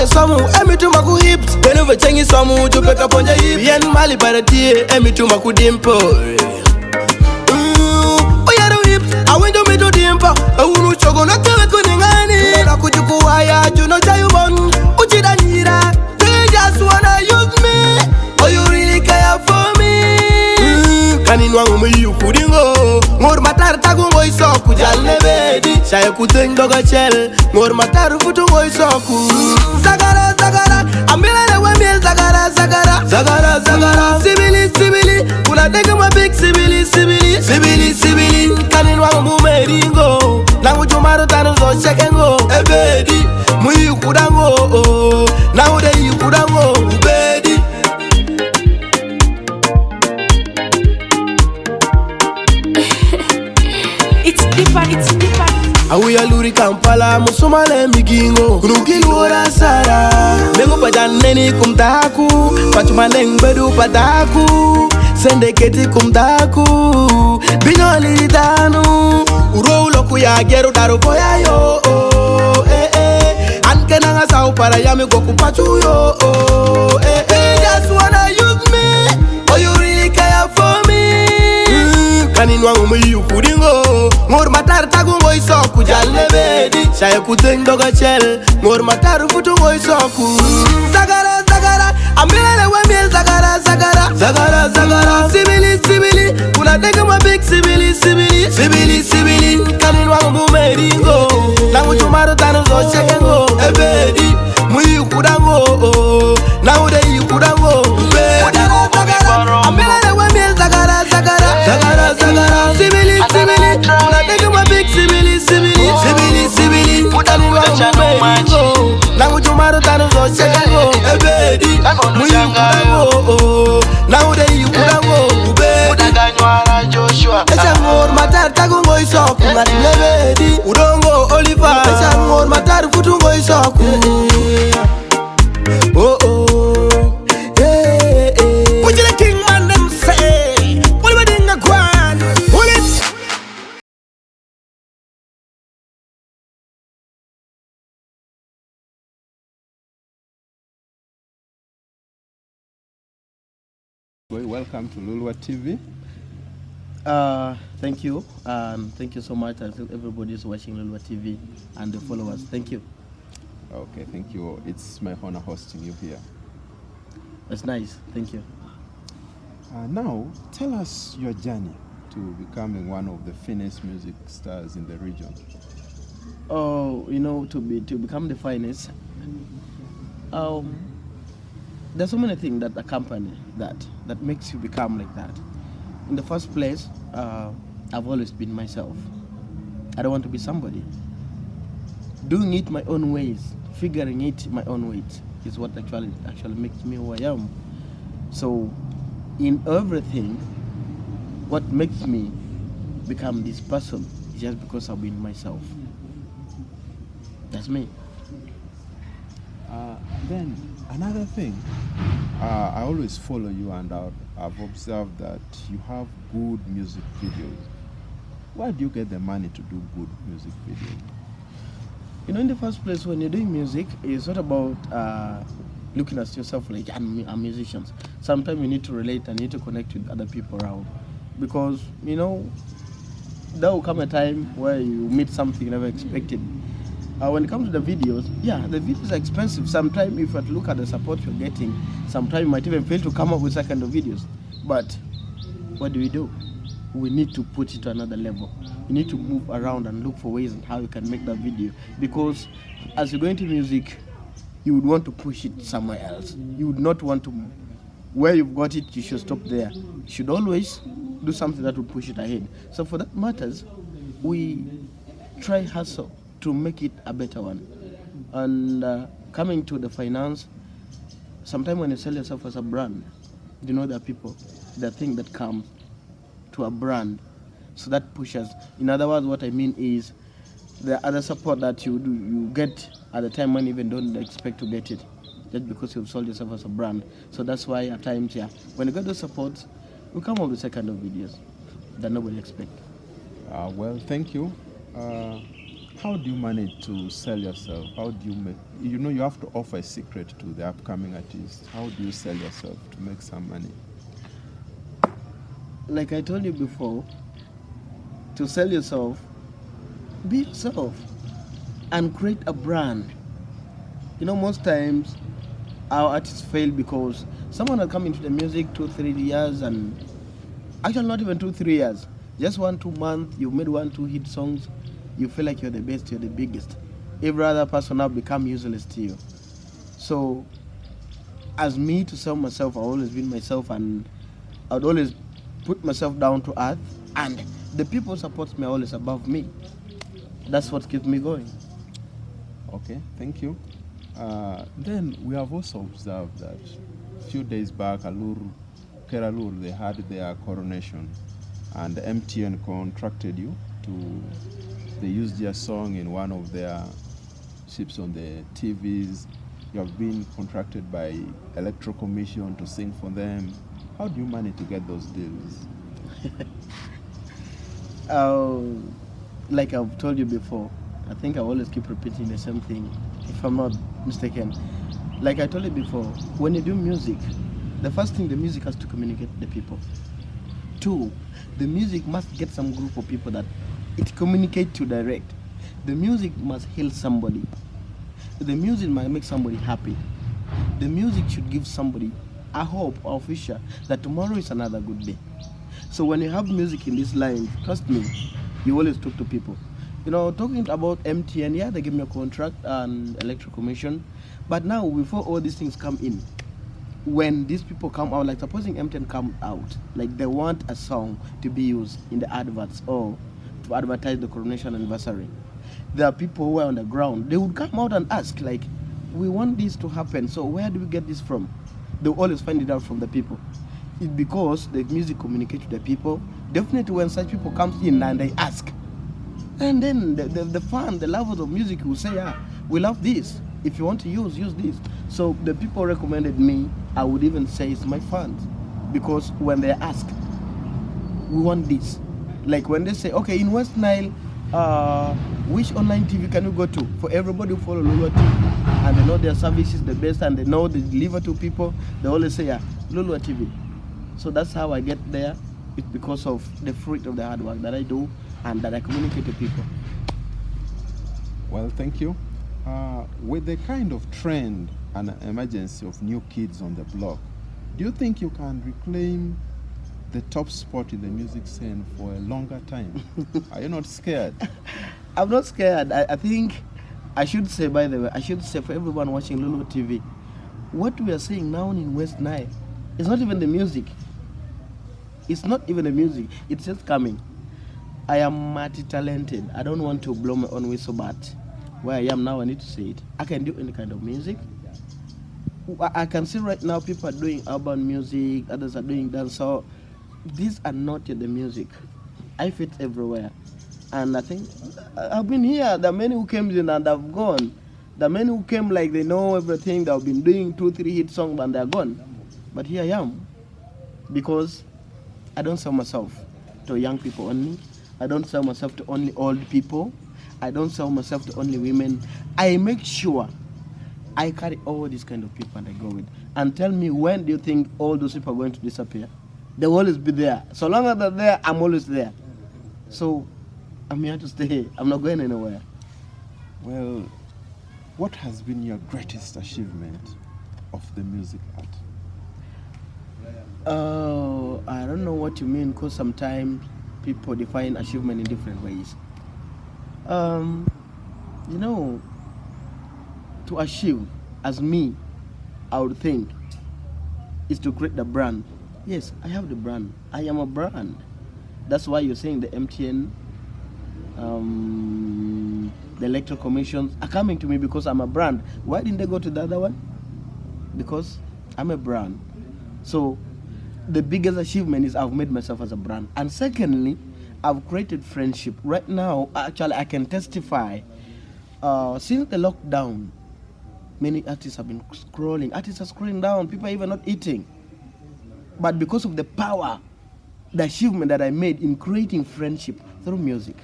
the samu, emi to maku hips. Then over chengi samu, to pick up on your hip. Yen mali para tie, emi to maku dimple. Oh yeah, the hips, I went to me to dimple. I won't chogo not to make uningani. I could you go wire, you know Jayubon. Uchida nira, they just wanna use me. Oh, you really care for me? Kaninwa you couldn't go. More matter tagu voice of Kujalne bedi. Shaya kuteng doga chel. More matter futu voice of Zagara, Zagara. Amila de wemil Zagara, Zagara. Zagara, Zagara. Sibili, Sibili. Kuna dega ma big Sibili, Sibili. Sibili, Sibili. Kaninwa mumeringo. Nangu jumaro tanu zo chekengo. Ebedi. Muyu kudango. Now de you kudango. Ubedi. It's deeper. Awi Alur Kampala musumale migingo kunukilu ora sara mengo pajaneni kumtaku pachumaneng bedu pataku sendeketi kumtaku binyoli danu uroulo kuya geru daru boya yo ankena nga sau para yami goku pachu yo they just wanna use me. Oh, you really care for me? Kaninwa you couldn't go. More matter tagu voice of Kujalne bedi. Shaya kuteng doga chel. More matter futu voice of Zagara, Zagara. Amila de wemil Zagara, Zagara. Zagara, Zagara. Sibili, Sibili. Kuna dega ma big Sibili, Sibili. Sibili, Sibili. Kaninwa mumeringo. Nangu jumaro tanu zo chekengo. Ebedi. Muyu kudango. Now de you kudango. Zagara, Zagara. Amila de wemil Zagara, Zagara. Zagara, Zagara. Sibili, Sibili. Kuna dega ma big Sibili, Sibili. Sibili, Sibili. Kaninwa mumeringo. Nangu jumaro tanu zo chekengo. Ebedi. Muyu kudango. Now de you kudango. Esangor matar tagu ngoi soku ngati lebedi udongo Oliver esangor matar futu ngoi soku oh oh hey hey what the king man them say what we dinga kwan pull it. Welcome to Lulwa TV. Thank you. Thank you so much. I think everybody is watching Lulwa TV and the followers. Thank you. Okay, thank you. It's my honor hosting you here. That's nice. Thank you. Now, tell us your journey to becoming one of the finest music stars in the region. Oh, you know, to become the finest. There's so many things that accompany that makes you become like that. In the first place, I've always been myself. I don't want to be somebody. Doing it my own ways, figuring it my own ways is what actually makes me who I am. So, in everything, what makes me become this person is just because I've been myself. That's me. Then another thing, I always follow you and I've observed that you have good music videos. Where do you get the money to do good music videos? You know, in the first place, when you're doing music, it's not about looking at yourself like I'm musicians. Sometimes you need to relate and you need to connect with other people around. Because, you know, there will come a time where you meet something you never expected. When it comes to the videos, yeah, the videos are expensive. Sometimes if you have to look at the support you're getting, sometimes you might even fail to come up with second of videos. But what do? We need to put it to another level. You need to move around and look for ways on how you can make that video. Because as you go into music, you would want to push it somewhere else. You would not want to, where you've got it, you should stop there. You should always do something that will push it ahead. So for that matters, we try hustle to make it a better one. And coming to the finance, sometimes when you sell yourself as a brand, you know there are people, there are things that come to a brand, so that pushes. In other words, what I mean is the other support that you get at the time when you even don't expect to get it, just because you've sold yourself as a brand. So that's why at times, yeah, when you get those supports, we come up with second of videos that nobody expects. Well, thank you. How do you manage to sell yourself? How do you make, you have to offer a secret to the upcoming artists. How do you sell yourself to make some money? Like I told you before, to sell yourself, be yourself and create a brand. Most times our artists fail because someone will come into the music 2 3 years, and actually not even 2 3 years, just 1 2 months, you made 1 2 hit songs, you feel like you're the best, you're the biggest. Every other person now become useless to you. So as me, to sell myself, I've always been myself, and I'd always put myself down to earth, and the people who support me are always above me. That's what keeps me going. Okay, thank you. Then we have also observed that a few days back, Alur, they had their coronation, and MTN contracted you to. They used your song in one of their ships on the TVs. You have been contracted by Electro Commission to sing for them. How do you manage to get those deals? Like I've told you before, I think I always keep repeating the same thing, if I'm not mistaken. Like I told you before, when you do music, the first thing, the music has to communicate to the people. Two, the music must get some group of people that it communicates to direct. The music must heal somebody. The music might make somebody happy. The music should give somebody a hope or future that tomorrow is another good day. So when you have music in this line, trust me, you always talk to people. Talking about MTN, yeah, they give me a contract and Electric Commission. But now, before all these things come in, when these people come out, like supposing MTN come out, like they want a song to be used in the adverts or to advertise the coronation anniversary, there are people who are on the ground. They would come out and ask, like, we want this to happen, so where do we get this from? They always find it out from the people. It's because the music communicates to the people. Definitely when such people comes in and they ask, and then the fan, the lovers of music will say, yeah, we love this. If you want to use this. So the people recommended me. I would even say it's my fans. Because when they ask, we want this. Like when they say, okay, in West Nile, which online TV can you go to? For everybody who follow Lulu TV, and they know their service is the best, and they know they deliver to people, they always say, yeah, Lulu TV. So that's how I get there. It's because of the fruit of the hard work that I do and that I communicate to people. Well, thank you. With the kind of trend and emergency of new kids on the block, do you think you can reclaim the top spot in the music scene for a longer time? Are you not scared? I'm not scared. I think I should say, by the way, I should say for everyone watching Lulu TV, what we are seeing now in West Nile is not even the music. It's not even the music. It's just coming. I am multi-talented. I don't want to blow my own whistle, but where I am now, I need to say it. I can do any kind of music. I can see right now people are doing urban music, others are doing dance. So these are not yet the music. I fit everywhere. And I think I've been here. There are many who came in and have gone. There are many who came like they know everything. They've been doing 2 3 hit songs and they're gone. But here I am. Because I don't sell myself to young people only. I don't sell myself to only old people. I don't sell myself to only women. I make sure I carry all these kind of people and I go with. And tell me, when do you think all those people are going to disappear? They'll always be there. So long as they're there, I'm always there. So I'm here to stay. I'm not going anywhere. Well, what has been your greatest achievement of the music art? Oh, I don't know what you mean, because sometimes people define achievement in different ways. You know, to achieve, as me, I would think, is to create the brand. Yes, I have the brand. I am a brand. That's why you're saying the MTN, the electoral commissions are coming to me because I'm a brand. Why didn't they go to the other one? Because I'm a brand. So the biggest achievement is I've made myself as a brand. And secondly, I've created friendship. Right now, actually, I can testify. Since the lockdown, many artists have been scrolling. Artists are scrolling down. People are even not eating. But because of the power, the achievement that I made in creating friendship through music,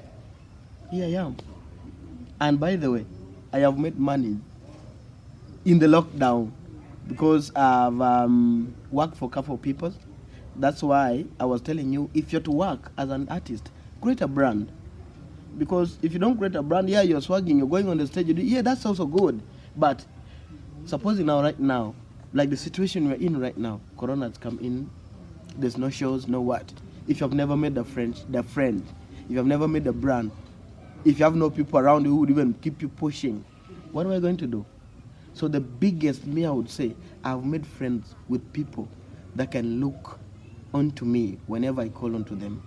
here I am. And by the way, I have made money in the lockdown because I've worked for a couple of people. That's why I was telling you, if you're to work as an artist, create a brand. Because if you don't create a brand, yeah, you're swagging, you're going on the stage, yeah, that's also good. But supposing now, right now, like the situation we're in right now, Corona has come in, there's no shows, no what. If you've never made a friend, if you've never made a brand, if you have no people around you who would even keep you pushing, what am I going to do? So the biggest, me, I would say, I've made friends with people that can look onto me whenever I call onto them.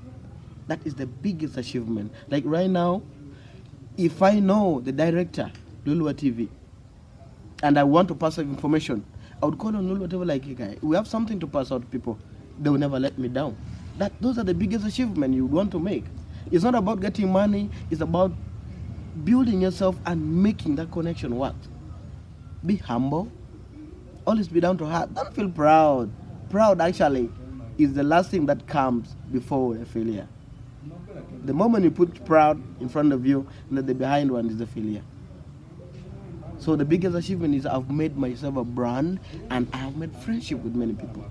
That is the biggest achievement. Like right now, if I know the director, Lulua TV, and I want to pass out information, I would call on Lulua TV like, hey guy, we have something to pass out to people. They will never let me down. Those are the biggest achievements you want to make. It's not about getting money, it's about building yourself and making that connection work. Be humble. Always be down to heart. Don't feel proud. Proud actually is the last thing that comes before a failure. The moment you put proud in front of you, and then the behind one is the failure. So the biggest achievement is I've made myself a brand and I've made friendship with many people.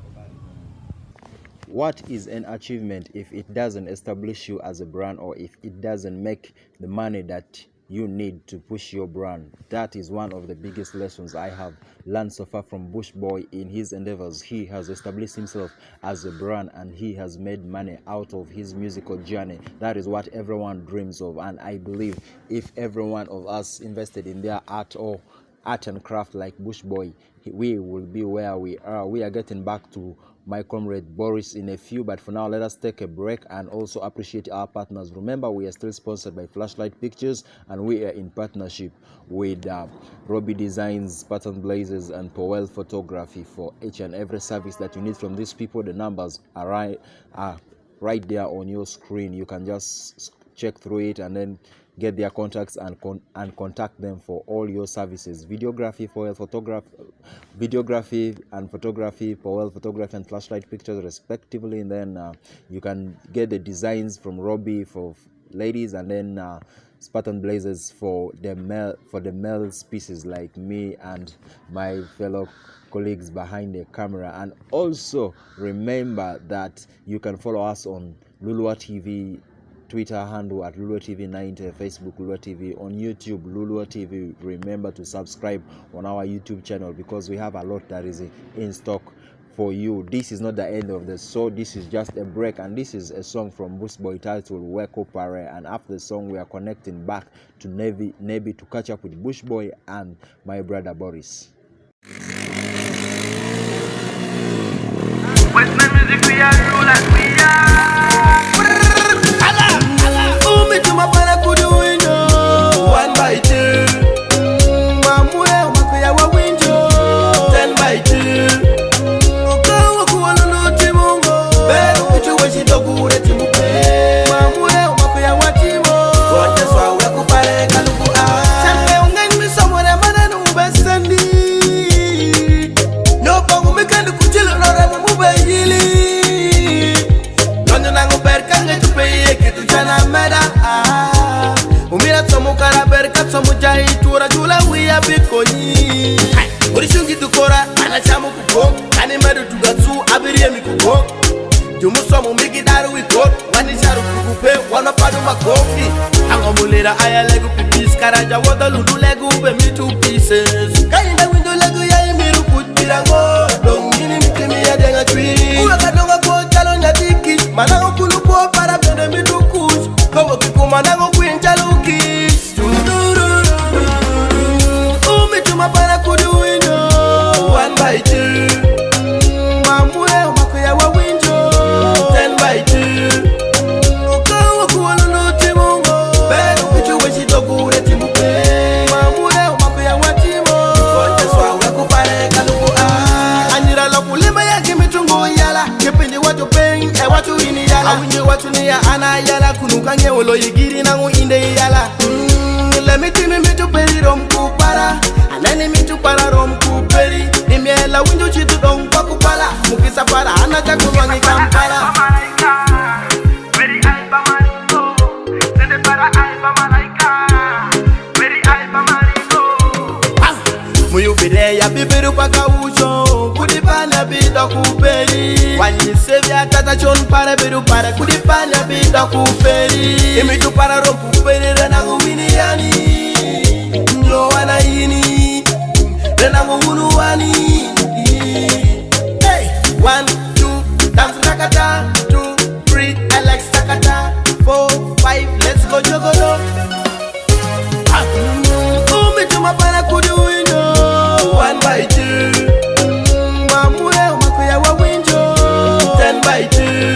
What is an achievement if it doesn't establish you as a brand, or if it doesn't make the money that you need to push your brand? That is one of the biggest lessons I have learned so far from Bush Boy in his endeavors. He has established himself as a brand and he has made money out of his musical journey. That is what everyone dreams of, and I believe if every one of us invested in their art and craft like Bush Boy, we will be where we are. We are getting back to my comrade Boris in a few, but for now let us take a break and also appreciate our partners. Remember, we are still sponsored by Flashlight Pictures and we are in partnership with Robbie Designs, Pattern Blazers and Powell Photography. For each and every service that you need from these people, the numbers are right there on your screen. You can just check through it and then get their contacts and contact them for all your services. Videography, Powell Photography, videography and photography, Powell Photography and Flashlight Pictures respectively. And then you can get the designs from Robbie for ladies, and then Spartan Blazers for the male species like me and my fellow colleagues behind the camera. And also remember that you can follow us on Lulua TV Twitter handle at Lulua TV 90, Facebook Lulua TV, on YouTube Lulua TV. Remember to subscribe on our YouTube channel because we have a lot that is in stock for you. This is not the end of the show. This is just a break, and this is a song from Bush Boy titled Weko Pare. And after the song, we are connecting back to Nebi to catch up with Bush Boy and my brother Boris. With my music, we are true like we are. One by two, Mamwe, Makuya, window, 10 by 2. Ukawa kuwaluno timungo, Beru uchuweshi dogu retimupe, Mamwe, Makuya watimo, Wote swa weku pare kaluku Sempe ungen misomore mananu ubesendi, Nyopangu mikandu kuchilu nore mube hili, Lonyo nangu berkange tupeye kitu jana meda. Umira somu karaberka somu jai tura jula wiya bikoni. Urishungi dukora anachamu kuko, kani medu tugatsu abiriye mikuko. Jumu somu migi daru wikot, wani sharu kukupe wana padu makofi. Ango mulera aya legu pipis karaja wada lulu legu be me 2 pieces. Kainda window legu ya imiru kutirango, dongini mitimi ya denga tree. Uwa kadonga po chalo nyatiki, manango kulupo para bende mitu kush. Kowo kikuma nango kuinja luki. Umi tuma para kuduwino 1 by 2. Mamwe umakuya wa window 10 by 2. Ukawa kuwaluno timungo, Beru uchuweshi dogu retimupe, Mamwe umakuya wa timo, Wote swa weku pare kaluku Anira lokulima ya kimitungu yala, Kipindi watu peng, watu ini yala, Awinye watu niya ana yala, Kunukange wolo yigiri nangu inde yala. Lemiti mitu peri rom kupara, Anani mitu para rom kuperi, Nimiela windu chitu dong kwa kupala, Mukisa para anaja kuwangi kampala. Very alba mango, Sende para alba malaika, Very Sevia tata chon para bedu para kudipanya binda kuperi. Imi tu para rompu peri rena guwini yani. Njo wana ini rena guwunu wani. Hey, 1, 2, dance nakata. 2, 3, I like sakata. 4, 5, let's go jogolo. Umi tu mapana kuduwino. 1 by 2. Mamue umakuya wa winjo. 10 by 2.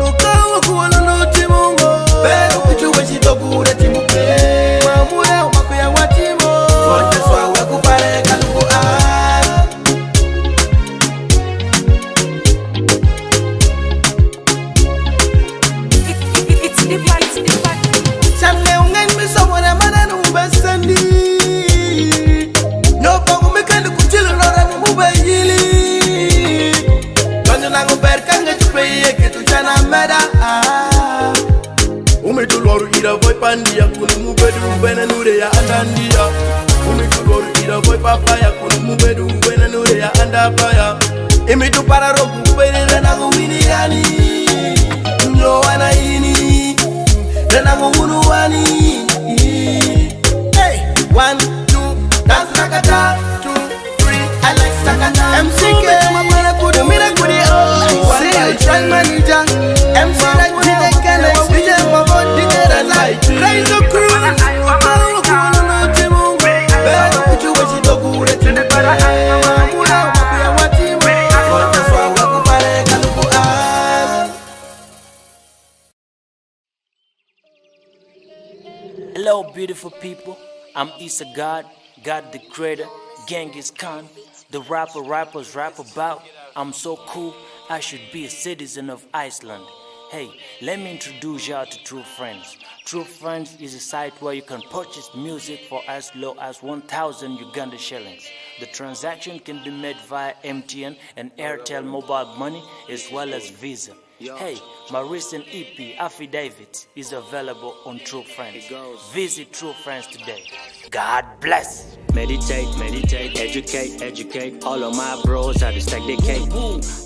Ukawa kuwala no timungo. Pero kuchuwe shitokure timuke. Mamue umakuya wa timo. Forte swawe kupare kaluku It's the fight. Chamne ungen mi somone mananu mbesendi. Nyopangu mikandi kuchilu lora mube yili. Kanyo nangu berkanga chupe ye kitu chana meda. Umetulwaru ira boy pandia kunu mubedu wena nure ya andandia. Umetulwaru ira boy papaya kunu mubedu wena nure ya andapaya. Imitu para roku perere nangu wini yani. Nyo wana ini rena guwunu wani. Hey, 1, 2, dance nakata. 2, 3, I like sakata. MCK, mapana kudu mina kudi oh. One by track manager. MC like DJ Kenneth, DJ Mabo, DJ Razai. Raise the crew. Maru kuwunu no timu. Bego kuchu weshi tokure timu. Mamuna umakuya wa timu. Forte swawe kupare kaluku Hello, beautiful people. I'm Issa God, God the Creator, Genghis Khan, the rapper rappers rap about. I'm so cool, I should be a citizen of Iceland. Hey, let me introduce y'all to True Friends. True Friends is a site where you can purchase music for as low as 1,000 Uganda shillings. The transaction can be made via MTN and Airtel mobile money as well as Visa. Hey, my recent EP, Affidavits, is available on True Friends. Visit True Friends today. God bless. Meditate, meditate, educate, educate. All of my bros are to stack their cake.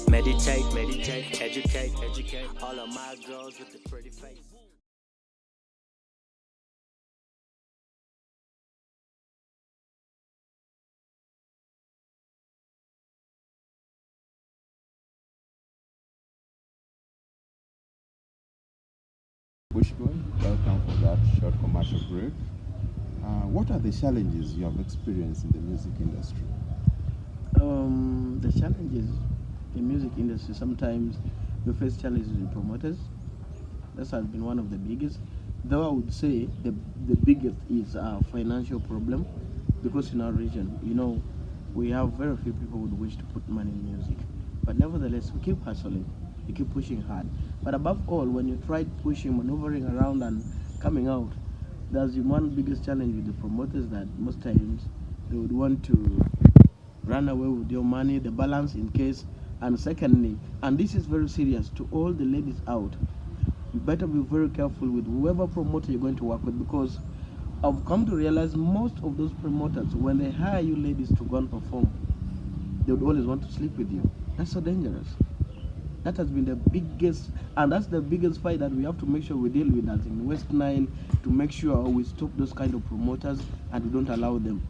Meditate, meditate, educate, educate. All of my girls with the pretty face. Bushboy, welcome for that short commercial break. What are the challenges you have experienced in the music industry? The challenges in music industry, sometimes we face challenges with promoters. That has been one of the biggest. Though I would say the biggest is a financial problem, because in our region, we have very few people who would wish to put money in music. But nevertheless, we keep hustling, we keep pushing hard. But above all, when you try pushing, maneuvering around and coming out, there's one biggest challenge with the promoters, that most times they would want to run away with your money, the balance in case. And secondly, and this is very serious to all the ladies out, you better be very careful with whoever promoter you're going to work with, because I've come to realize most of those promoters, when they hire you ladies to go and perform, they would always want to sleep with you. That's so dangerous. That has been the biggest, and that's the biggest fight that we have to make sure we deal with that in West Nile, to make sure we stop those kind of promoters and we don't allow them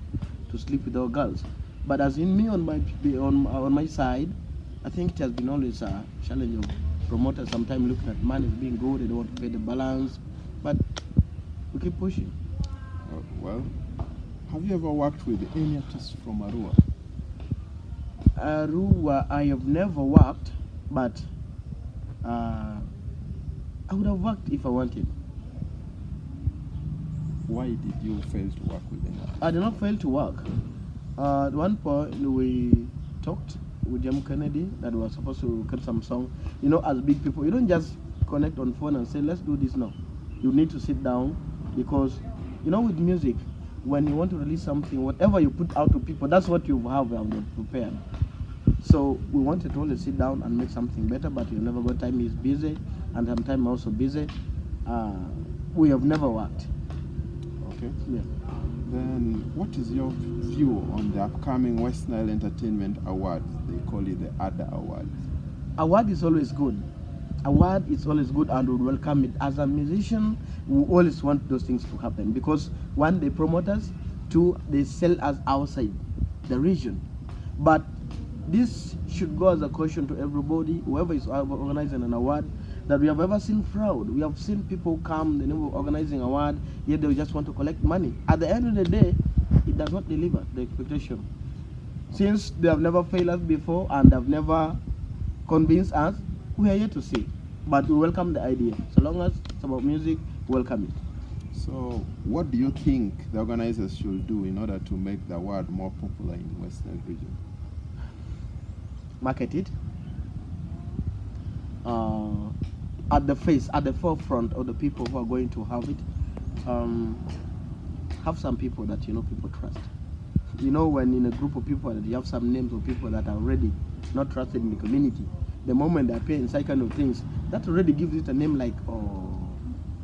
to sleep with our girls. But as in me, on my side, I think it has been always a challenge of promoters sometimes looking at money as being good, they don't want to pay the balance, but we keep pushing. Well, have you ever worked with any artists from Arua? Arua, I have never worked, but I would have worked if I wanted. Why did you fail to work with them? I did not fail to work. At one point, we talked with Jam Kennedy that we were supposed to get some song. As big people, you don't just connect on phone and say, let's do this now. You need to sit down, because, with music, when you want to release something, whatever you put out to people, that's what you have prepared. So we wanted to only sit down and make something better, but we never got time. He's busy, and sometimes I'm also busy. We have never worked. Okay. Yeah. Then what is your view on the upcoming West Nile Entertainment Awards? They call it the ADA Awards. award is always good. Award is always good, and we welcome it. As a musician, we always want those things to happen because one, they promote us, two, they sell us outside the region. But this should go as a caution to everybody, whoever is organizing an award, that we have ever seen fraud. We have seen people come, the name of organizing award, yet they just want to collect money. At the end of the day, it does not deliver the expectation. Since they have never failed us before and have never convinced us, we are here to see. But we welcome the idea. So long as it's about music, we welcome it. So, what do you think the organizers should do in order to make the award more popular in Western region? Market it. At the forefront of the people who are going to have it. Have some people that people trust. When in a group of people that you have some names of people that are already not trusted in the community, the moment they appear in such kind of things, that already gives it a name like, oh,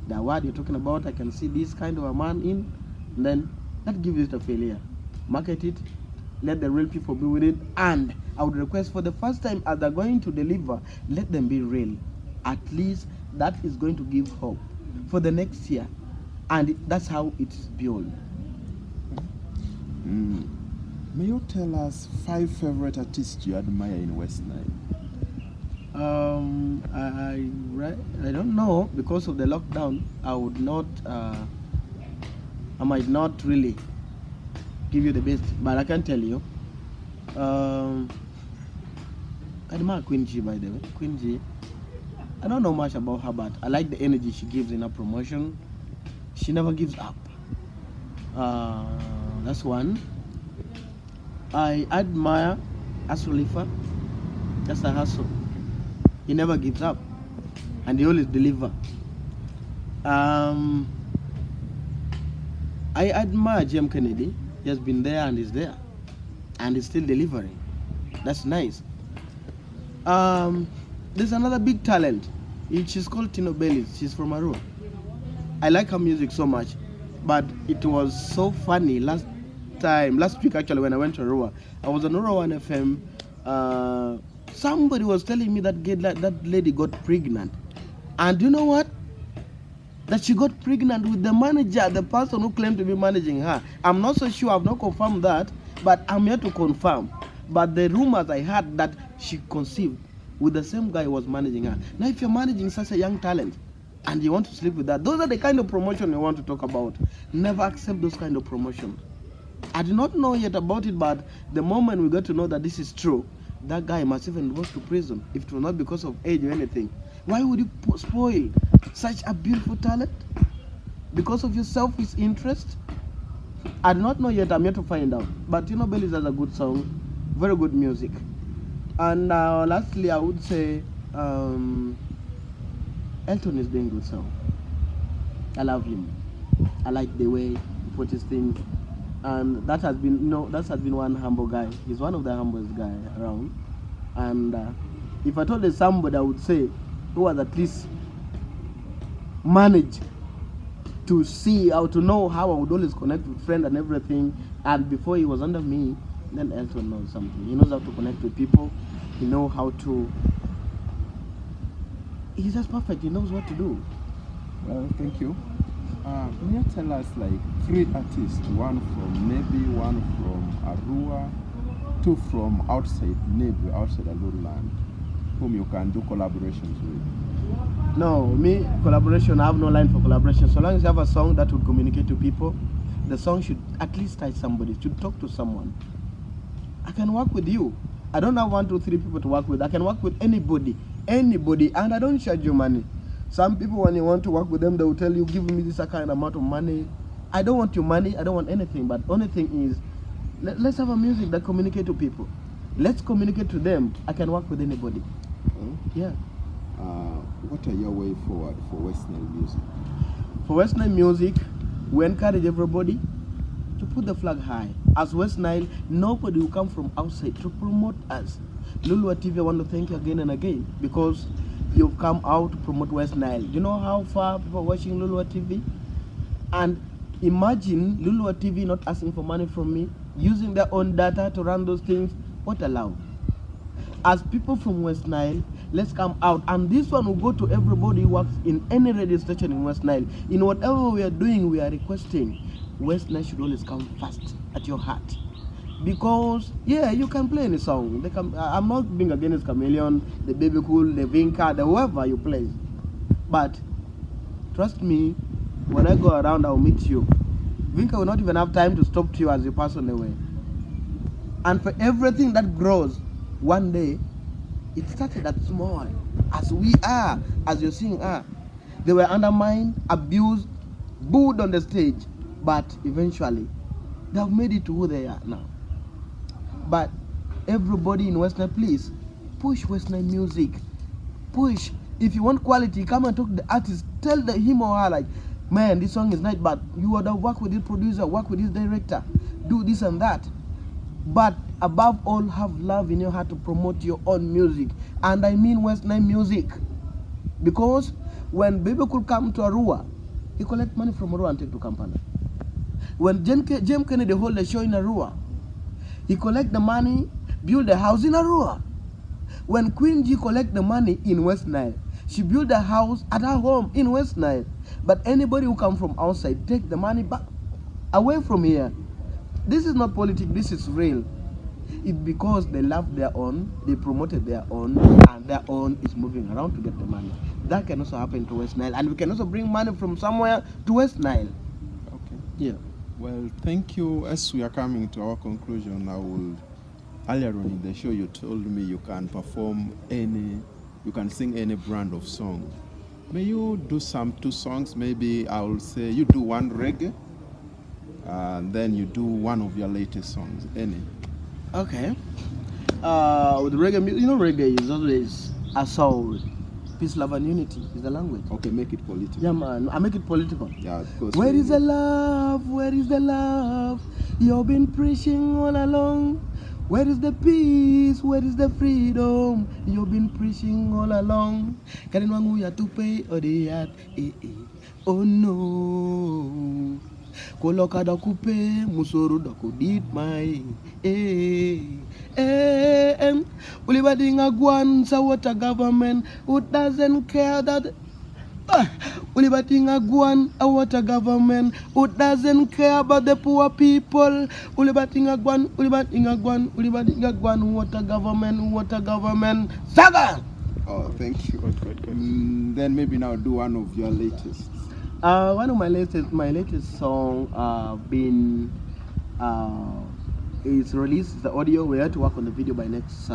the award you're talking about, I can see this kind of a man in, and then that gives it a failure. Market it, let the real people be with it, and I would request for the first time as they're going to deliver, let them be real. At least that is going to give hope for the next year, and that's how it is built. May you tell us 5 favorite artists you admire in West Nile? I don't know, because of the lockdown. I might not really give you the best, but I can tell you. I admire Queen G, by the way. Queen G. I don't know much about her, but I like the energy she gives in her promotion. She never gives up. That's one. I admire Asulifa. That's a hustle. He never gives up, and he always delivers. I admire Jem Kennedy. He has been there and is there, and is still delivering. That's nice. There's another big talent. She's called Tino Bellis. She's from Alur. I like her music so much, but it was so funny last week actually, when I went to Alur. I was on Alur 1 FM. Somebody was telling me that lady got pregnant, and you know what? That she got pregnant with the manager, the person who claimed to be managing her. I'm not so sure. I've not confirmed that, but I'm here to confirm. But the rumors I heard that she conceived with the same guy who was managing her. Now, if you're managing such a young talent and you want to sleep with that, those are the kind of promotion you want to talk about. Never accept those kind of promotions. I do not know yet about it, but the moment we got to know that this is true, that guy must even go to prison if it was not because of age or anything. Why would you spoil such a beautiful talent because of your selfish interest? I do not know yet. I'm yet to find out. But Bellis has a good song, very good music. And lastly, I would say Elton is doing good song. I love him. I like the way he puts his things, and that has been one humble guy. He's one of the humblest guy around. And if I told you somebody, I would say who was at least managed to see how to know how I would always connect with friends and everything. And before he was under me, then Elton knows something. He knows how to connect with people. He knows how to. He's just perfect. He knows what to do. Well, thank you. Can you tell us like 3 artists, one from Arua, 2 from outside Alur land, whom you can do collaborations with? No, me, collaboration, I have no line for collaboration. So long as you have a song that would communicate to people, the song should at least touch somebody, should talk to someone. I can work with you. I don't have 1, 2, 3 people to work with. I can work with anybody, and I don't charge you money. Some people, when you want to work with them, they will tell you, give me this kind of amount of money. I don't want your money, I don't want anything, but only thing is, let's have a music that communicate to people. Let's communicate to them. I can work with anybody. Yeah. What are your way forward for West Nile music? For West Nile music, we encourage everybody to put the flag high. As West Nile, nobody will come from outside to promote us. Lulu TV, I want to thank you again and again, because you've come out to promote West Nile. You know how far people are watching Lulu TV? And imagine Lulu TV not asking for money from me, using their own data to run those things. What allow? As people from West Nile, Let's come out. And this one will go to everybody who works in any radio station in West Nile. In whatever we are doing, we are requesting West Nile should always come first at your heart. Because, yeah, you can play any song. I'm not being against Chameleon, the Baby Cool, the Vinca, the whoever you play. But, trust me, when I go around, I'll meet you. Vinca will not even have time to stop to you as you pass on the way. And for everything that grows, one day, it started at small, as we are, as you're seeing are. They were undermined, abused, booed on the stage, but eventually, they have made it to who they are now. But everybody in West Nile, please, push West Nile music. Push. If you want quality, come and talk to the artist. Tell him or her, like, man, this song is nice, but you ought to work with this producer, work with this director, do this and that. But above all, have love in your heart to promote your own music. And I mean West Nile music. Because when Baby could come to Arua, he collect money from Arua and take to Kampala. When James Kennedy hold a show in Arua, he collect the money, build a house in Arua. When Queen G collect the money in West Nile, she built a house at her home in West Nile. But anybody who come from outside, take the money back away from here. This is not politics, this is real. It's because they love their own, they promoted their own, and their own is moving around to get the money. That can also happen to West Nile, and we can also bring money from somewhere to West Nile. Okay. Yeah. Well, thank you. As we are coming to our conclusion, earlier on in the show, you told me you can you can sing any brand of song. May you do two songs? Maybe I will say you do one reggae, and then you do one of your latest songs. Any? Okay. With reggae music, reggae is always a soul. Peace, love, and unity is the language. Okay, make it political. Yeah, man. I make it political. Yeah, because Where is the love? Where is the love? You've been preaching all along. Where is the peace? Where is the freedom? You've been preaching all along. Karinwangu ya tupe odeyat, oh no. Koloka da kupe, musoro da kudit mai, Ulibadinga gwan sa water government who doesn't care that. Ulibatinga gwan a water government who doesn't care about the poor people. Ulibatinga gwan water government. Saga. Oh, thank you. Then maybe now do one of your latest. One of my latest song is released. The audio. We have to work on the video by next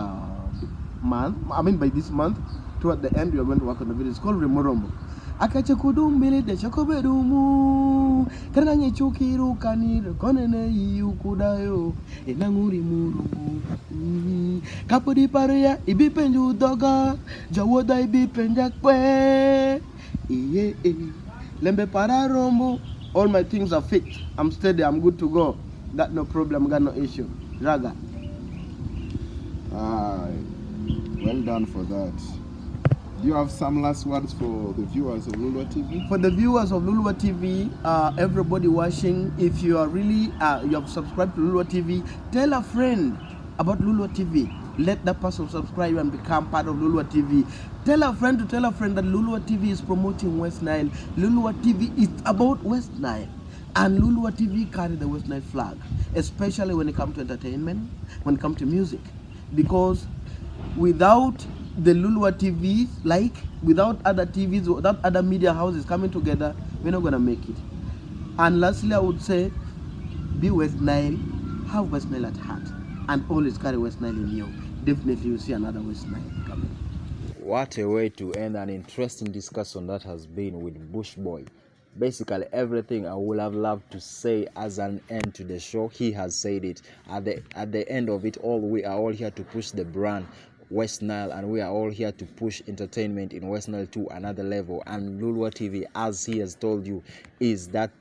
month. I mean by this month. Toward the end, we are going to work on the video. It's called Remorombo. Akache kudumbele de chakobedumu Karana nye chukiru kanir konene yu kudayo Enanguri muru Kapudi paria ibi penju doga Jawoda ibi penjakwe Iye Lembe para rombo. All my things are fixed. I'm steady, I'm good to go. Got no problem, got no issue. Raga. Well done for that. Do you have some last words for the viewers of Lulua TV? For the viewers of Lulua TV, everybody watching, if you are really, you have subscribed to Lulua TV, tell a friend about Lulua TV. Let that person subscribe and become part of Lulua TV. Tell a friend that Lulua TV is promoting West Nile. Lulua TV is about West Nile. And Lulua TV carry the West Nile flag, especially when it comes to entertainment, when it comes to music. Because without the Lulua TV, without other TVs, without other media houses coming together, we're not going to make it. And lastly, I would say, be West Nile, have West Nile at heart, and always carry West Nile in you. Definitely you'll see another West Nile coming. What a way to end an interesting discussion that has been with Bush Boy. Basically everything I would have loved to say as an end to the show, he has said it. At the end of it all, we are all here to push the brand West Nile, and we are all here to push entertainment in West Nile to another level. And Lulua TV, as he has told you, is that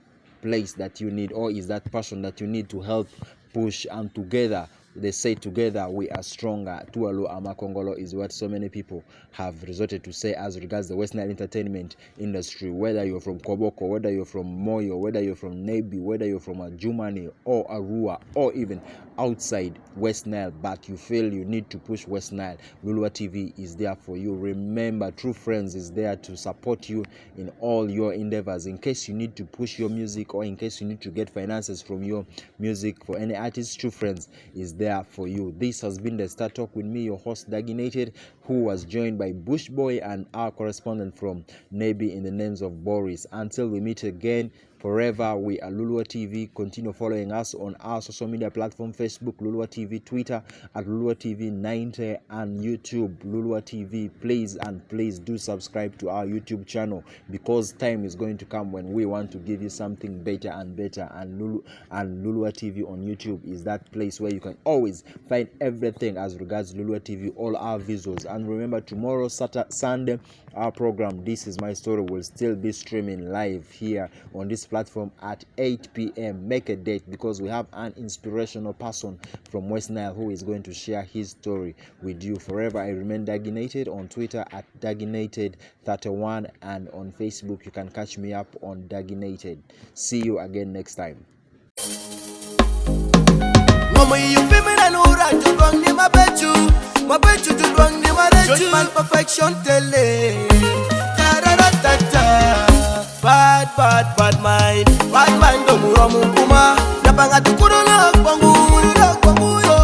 place that you need, or is that person that you need to help push, and together they say together we are stronger. Tualu Amakongolo is what so many people have resorted to say as regards the West Nile entertainment industry. Whether you're from Koboko, whether you're from Moyo, whether you're from Nebi, whether you're from Ajumani or Arua, or even outside West Nile, but you feel you need to push West Nile, Lulua TV is there for you. Remember, True Friends is there to support you in all your endeavors. In case you need to push your music, or in case you need to get finances from your music for any artist, True Friends is there for you. This has been the Star Talk with me, your host Daginated, who was joined by Bush Boy and our correspondent from Nebi in the names of Boris. Until we meet again, forever, we are Lulua TV. Continue following us on our social media platform: Facebook, Lulua TV, Twitter at Lulua TV 90, and YouTube, Lulua TV. Please do subscribe to our YouTube channel, because time is going to come when we want to give you something better and better. And Lulua TV on YouTube is that place where you can always find everything as regards Lulua TV, all our visuals. And remember, tomorrow, Sunday, our program This Is My Story will still be streaming live here on this platform at 8 p.m. Make a date, because we have an inspirational person from West Nile who is going to share his story with you. Forever I remain Daginated. On Twitter at Daginated31, and on Facebook you can catch me up on Daginated. See you again next time. Perfection tele. Bad mind. Bad mind do muramu kuma. Napanga tukurula kwangu yo.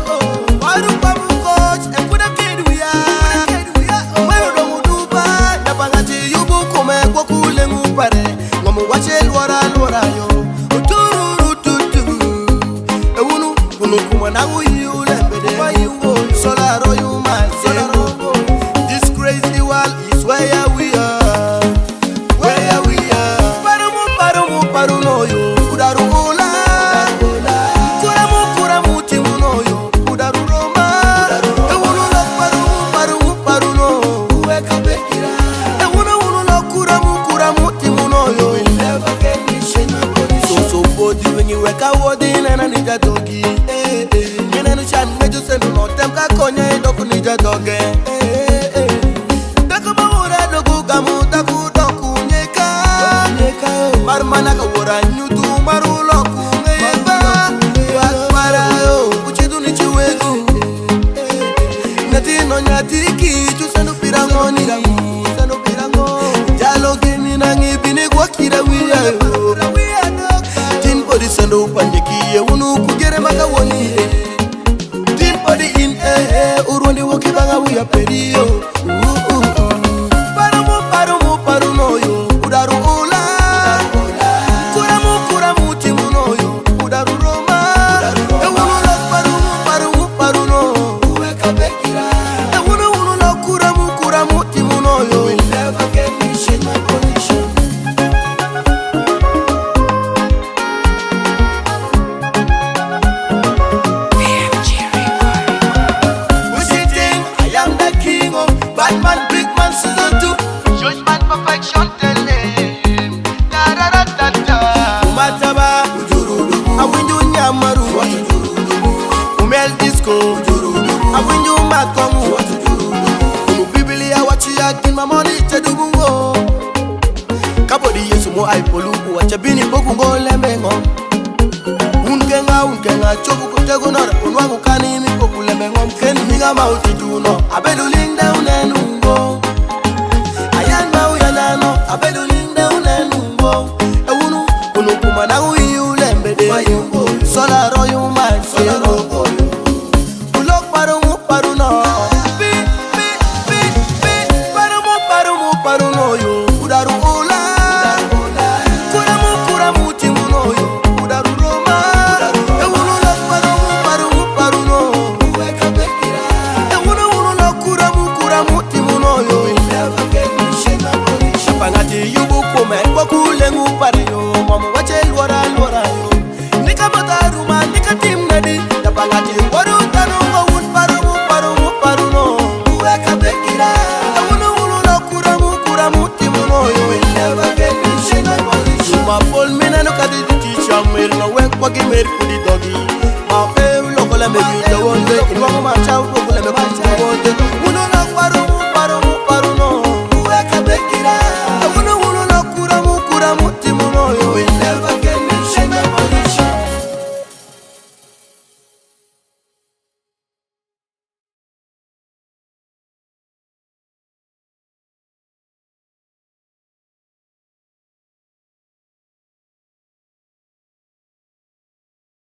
Waru kwamu coach and kuda kid we are. Waru do muduba. Napanga ti yubu kume kwa kule ngupare. Ngomu wache lora yo. Unu kuma na uyu lembede. Solaro you man. This crazy world is where we are. Paruno yo, kudarula. Kuramu timuno yo, kudaruma. Ewuno paruno. Uweka bekira. Ewuno kuramu timuno yo. We'll never get this shit no position. So body when you weka wodi nena nija dogi. Nena no chan mejo sendo no temka konye doku nija doge. Dako mawura doku gamu daku doku nyeka. Marmana ka wora nyutu marulo kumeba. Para yo kuchidu ni chiwezu. Nati no nyatiki tu sanu pirangoni. Jalo geni nangi bine kwa kira wiya. Tin body sando panjeki unu kugere maka woni. Tin body in urundi woki banga wiya periyo. Paruno yo udaru ula. Kuramu timuno yo udaru roma. Ewuno paruno. Uweka bekira. Ewuno kuramu timuno yo. We'll never get this shit my position. Who's you think I am the king of bad man, big man, season 2. Judgment perfection tele. Umataba awinju nyamaru umel disco awinju makomu Biblia wachi yakin mamoni tedugo kabodi yesu mo aipolu wacha bini boku ngolembengo unkenga choku kutego nora unwangu kanini boku lembengo mkeni miga mautituno abedulinda unenungo ayanma uyanano abedulinda unenungo unu kuma na uyu lembede solaro you man solaro ulok paruno paruno yo udaru ula kuramu timuno yo udaru roma ewuno paruno uweka bekira ewuno kuramu timuno yo will never get me shema polish pangati yubu kuma kwa kule ngupare yo mama wache lora yo nikabota ruma nikatimnadi napangati waru tanungo un paruno uweka bekira ewuno kuramu timuno yo will never get me shema polish ma pol mena no kadi teacher mer no wen kwa gimer kudi dogi ma pe loko me you the one day. In one man child, go let me come to one day. Uno na paru